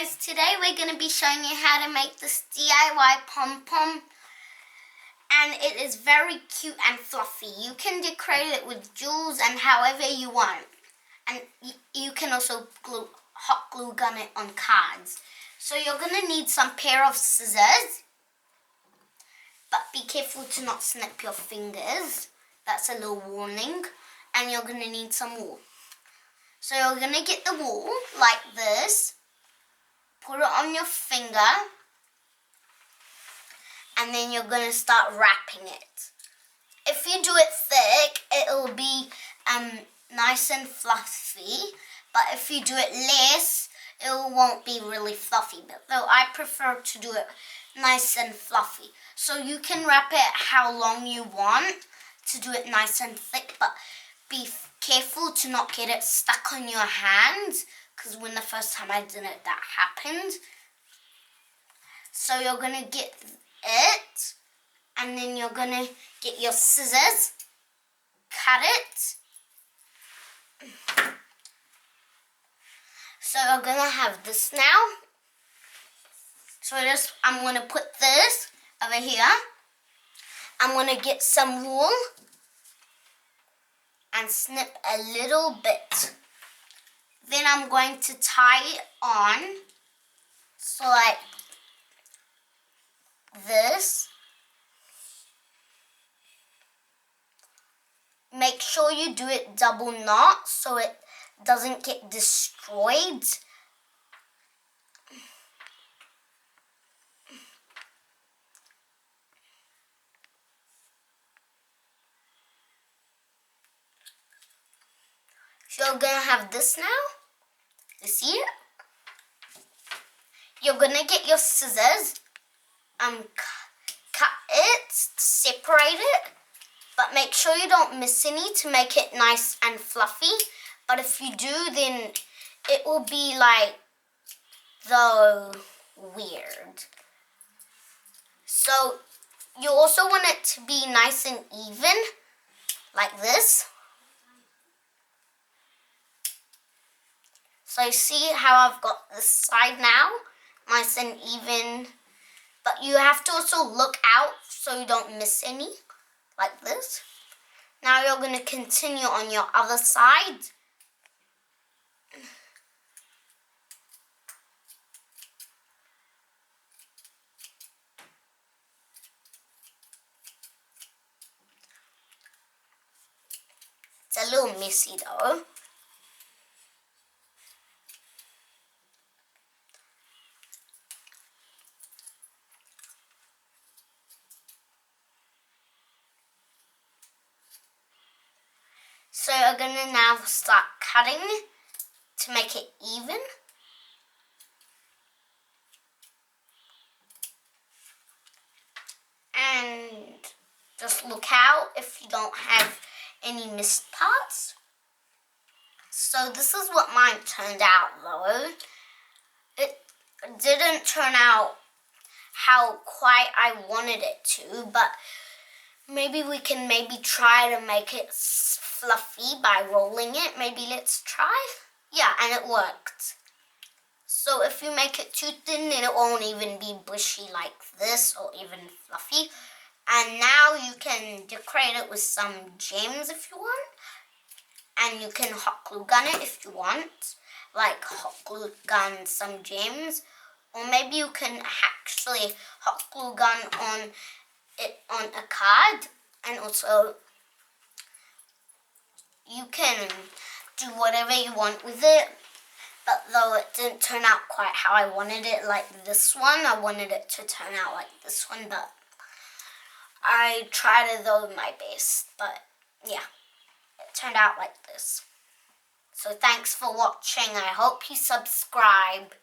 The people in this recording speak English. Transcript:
guys, today we're going to be showing you how to make this DIY Pom Pom, and it is very cute and fluffy. You can decorate it with jewels and however you want, and you can also hot glue gun it on cards. So you're going to need some pair of scissors, but be careful to not snip your fingers. That's a little warning. And you're going to need some wool. So you're going to get the wool like this, put it on your finger, and then you're going to start wrapping it. If you do it thick, it'll be nice and fluffy, but if you do it less, it won't be really fluffy. But though I prefer to do it nice and fluffy. So you can wrap it how long you want to do it nice and thick, but be careful to not get it stuck on your hands, because when the first time I did it, that happened. So you're going to get it, and then you're going to get your scissors, cut it. So you're going to have this now. So I'm going to put this over here. I'm going to get some wool and snip a little bit. Then I'm going to tie it on, so like this. Make sure you do it double knot so it doesn't get destroyed. So you're going to have this now. You see it? You're going to get your scissors and cut it, separate it, but make sure you don't miss any to make it nice and fluffy. But if you do, then it will be like weird. So you also want it to be nice and even, like this. So you see how I've got this side now, nice and even. But you have to also look out so you don't miss any, like this. Now you're going to continue on your other side. It's a little messy though. So you're going to now start cutting to make it even. And just look out if you don't have any missed parts. So this is what mine turned out though. It didn't turn out how quite I wanted it to, but maybe we can try to make it fluffy by rolling it. Maybe let's try. Yeah, and it worked. So if you make it too thin, then it won't even be bushy like this or even fluffy. And now you can decorate it with some gems if you want. And you can hot glue gun it if you want. Like hot glue gun some gems. Or maybe you can actually hot glue gun on it on a card, and also you can do whatever you want with it. But though it didn't turn out quite how I wanted it, like this one, I wanted it to turn out like this one, but I tried to do my best. But yeah, it turned out like this. So thanks for watching. I hope you subscribe.